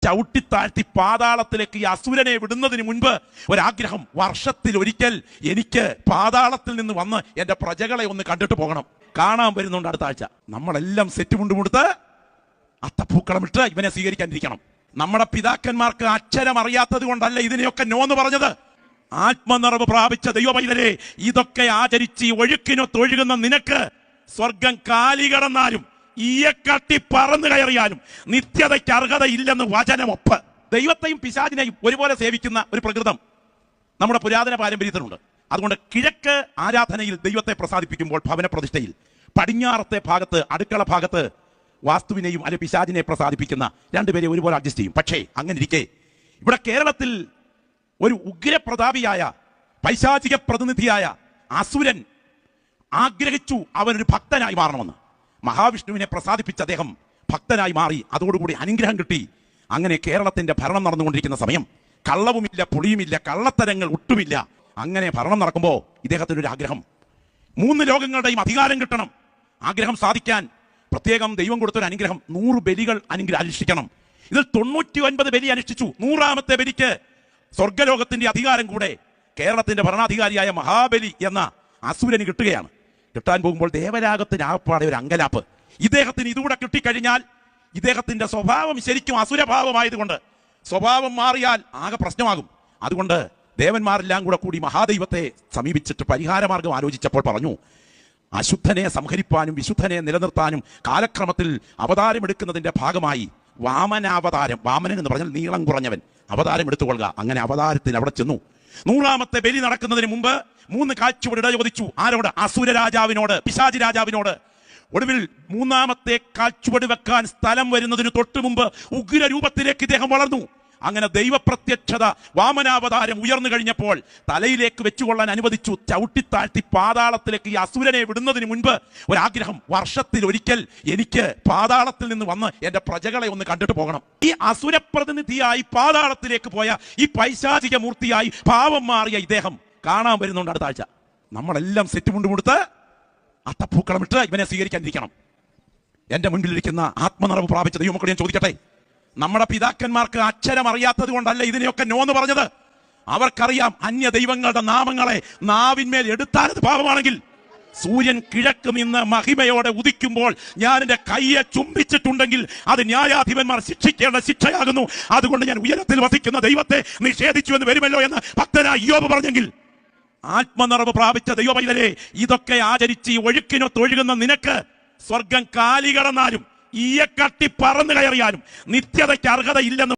ചവിട്ടിത്താഴ്ത്തി പാതാളത്തിലേക്ക് ഈ അസുരനെ വിടുന്നതിന് മുൻപ് ഒരാഗ്രഹം, വർഷത്തിൽ ഒരിക്കൽ എനിക്ക് പാതാളത്തിൽ നിന്ന് വന്ന് എന്റെ പ്രജകളെ ഒന്ന് കണ്ടിട്ട് പോകണം. കാണാൻ വരുന്നുണ്ട് അടുത്ത ആഴ്ച. നമ്മളെല്ലാം സെറ്റ് മുണ്ടുമുടുത്ത് അത്തപ്പൂക്കളമിട്ട് ഇവനെ സ്വീകരിക്കാനിരിക്കണം. നമ്മുടെ പിതാക്കന്മാർക്ക് അക്ഷരം അറിയാത്തത് കൊണ്ടല്ല ഇതിനെയൊക്കെ നോന്ന് പറഞ്ഞത്. ആത്മനിറവ് പ്രാപിച്ച ദൈവപൈതലേ, ഇതൊക്കെ ആചരിച്ച് ഒഴുക്കിനൊത്തൊഴുകുന്ന നിനക്ക് സ്വർഗം കാലി കടന്നാലും ഈയക്കട്ടി പറന്നു കയറിയാലും നിത്യതയ്ക്ക് അർഹതയില്ലെന്ന് വചനമൊപ്പ്. ദൈവത്തെയും പിശാചിനെയും ഒരുപോലെ സേവിക്കുന്ന ഒരു പ്രകൃതം നമ്മുടെ പുരാതന പാരമ്പര്യത്തിലുണ്ട്. അതുകൊണ്ട് കിഴക്ക് ആരാധനയിൽ ദൈവത്തെ പ്രസാദിപ്പിക്കുമ്പോൾ ഭവന പ്രതിഷ്ഠയിൽ, പടിഞ്ഞാറത്തെ ഭാഗത്ത് അടുക്കള ഭാഗത്ത് വാസ്തുവിനെയും അല്ലെ പിശാചിനെ പ്രസാദിപ്പിക്കുന്ന രണ്ടുപേരെ ഒരുപോലെ അഡ്ജസ്റ്റ് ചെയ്യും. പക്ഷേ അങ്ങനെ ഇരിക്കെ ഇവിടെ കേരളത്തിൽ ഒരു ഉഗ്രപ്രതാപിയായ പൈശാചിക പ്രതിനിധിയായ അസുരൻ ആഗ്രഹിച്ചു അവനൊരു ഭക്തനായി മാറണമെന്ന്. മഹാവിഷ്ണുവിനെ പ്രസാദിപ്പിച്ച അദ്ദേഹം ഭക്തനായി മാറി. അതോടുകൂടി അനുഗ്രഹം കിട്ടി. അങ്ങനെ കേരളത്തിന്റെ ഭരണം നടന്നുകൊണ്ടിരിക്കുന്ന സമയം കള്ളവുമില്ല, പുളിയുമില്ല, കള്ളത്തരങ്ങൾ ഒട്ടുമില്ല. അങ്ങനെ ഭരണം നടക്കുമ്പോൾ ഇദ്ദേഹത്തിനൊരു ആഗ്രഹം, 3 ലോകങ്ങളുടെയും അധികാരം കിട്ടണം. ആഗ്രഹം സാധിക്കാൻ പ്രത്യേകം ദൈവം കൊടുത്തൊരു അനുഗ്രഹം, 100 ബലികൾ അനുഷ്ഠിക്കണം. ഇതിൽ 99 ബലി അനുഷ്ഠിച്ചു. 100ാമത്തെ ബലിക്ക് സ്വർഗലോകത്തിന്റെ അധികാരം കൂടെ കേരളത്തിന്റെ ഭരണാധികാരിയായ മഹാബലി എന്ന അസുരന് കിട്ടുകയാണ്. കിട്ടാൻ പോകുമ്പോൾ ദേവരാഗത്തിന് ആപ്പാടെ ഒരു അങ്കലാപ്പ്. ഇദ്ദേഹത്തിന് ഇതുകൂടെ കിട്ടിക്കഴിഞ്ഞാൽ ഇദ്ദേഹത്തിന്റെ സ്വഭാവം ശരിക്കും അസുരഭാവമായതുകൊണ്ട് സ്വഭാവം മാറിയാൽ ആകെ പ്രശ്നമാകും. അതുകൊണ്ട് ദേവന്മാരെല്ലാം കൂടി മഹാദൈവത്തെ സമീപിച്ചിട്ട് പരിഹാരമാർഗം ആലോചിച്ചപ്പോൾ പറഞ്ഞു, അശുദ്ധനെ സംഹരിപ്പാനും വിശുദ്ധനെ നിലനിർത്താനും കാലക്രമത്തിൽ അവതാരമെടുക്കുന്നതിന്റെ ഭാഗമായി വാമനാവതാരം, വാമനൻ എന്ന് പറഞ്ഞാൽ നീളം കുറഞ്ഞവൻ, അവതാരം എടുത്തുകൊള്ളുക. അങ്ങനെ അവതാരത്തിന് അവിടെ ചെന്നു. 100ാമത്തെ ബലി നടക്കുന്നതിന് മുമ്പ് 3 കാഴ്ചവട് ചോദിച്ചു. ആരോട്? അസുര രാജാവിനോട്, പിശാചി രാജാവിനോട്. ഒടുവിൽ 3ാമത്തെ കാഴ്ചവട് വെക്കാൻ സ്ഥലം വരുന്നതിന് തൊട്ടു മുമ്പ് ഉഗ്രരൂപത്തിലേക്ക് ഇദ്ദേഹം വളർന്നു. അങ്ങനെ ദൈവപ്രത്യക്ഷത, വാമനാവതാരം ഉയർന്നു കഴിഞ്ഞപ്പോൾ തലയിലേക്ക് വെച്ചുകൊള്ളാൻ അനുവദിച്ചു. ചവിട്ടിത്താഴ്ത്തി പാതാളത്തിലേക്ക് ഈ അസുരനെ വിടുന്നതിന് മുൻപ് ഒരാഗ്രഹം, വർഷത്തിൽ ഒരിക്കൽ എനിക്ക് പാതാളത്തിൽ നിന്ന് വന്ന് എന്റെ പ്രജകളെ ഒന്ന് കണ്ടിട്ട് പോകണം. ഈ അസുരപ്രതിനിധിയായി പാതാളത്തിലേക്ക് പോയ ഈ പൈശാചിക മൂർത്തിയായി ഭാവം മാറിയ ഇദ്ദേഹം കാണാൻ വരുന്നുണ്ട് അടുത്ത ആഴ്ച. നമ്മളെല്ലാം സെറ്റ് മുണ്ടുമുടുത്ത് അത്തപ്പൂക്കളമിട്ട് ഇവനെ സ്വീകരിക്കാനിരിക്കണം. എന്റെ മുൻപിലിരിക്കുന്ന ആത്മനിറവ് പ്രാപിച്ച ദൈവമക്കളെ ഞാൻ ചോദിക്കട്ടെ, നമ്മുടെ പിതാക്കന്മാർക്ക് അക്ഷരം അറിയാത്തത് കൊണ്ടല്ല ഇതിനെയൊക്കെ നോന്ന് പറഞ്ഞത്. അവർക്കറിയാം അന്യ ദൈവങ്ങളുടെ നാമങ്ങളെ നാവിന്മേൽ എടുത്താലത് പാപമാണെങ്കിൽ. സൂര്യൻ കിഴക്ക് നിന്ന് മഹിമയോടെ ഉദിക്കുമ്പോൾ ഞാൻ എന്റെ കയ്യെ ചുംബിച്ചിട്ടുണ്ടെങ്കിൽ അത് ന്യായാധിപന്മാർ ശിക്ഷിക്കേണ്ട ശിക്ഷയാകുന്നു. അതുകൊണ്ട് ഞാൻ ഉയരത്തിൽ വസിക്കുന്ന ദൈവത്തെ നിഷേധിച്ചു എന്ന് വരുമല്ലോ എന്ന് ഭക്തനായ ഇയ്യോബ് പറഞ്ഞെങ്കിൽ, ആത്മനിറവ് പ്രാപിച്ച ദൈവപൈതലേ, ഇതൊക്കെ ആചരിച്ച് ഒഴുക്കിനൊത്തൊഴുകുന്ന നിനക്ക് സ്വർഗം കാലി കടന്നാലും ഈയക്കട്ടി പറന്നു കയറിയാലും നിത്യതയ്ക്ക് അർഹതയില്ലെന്ന്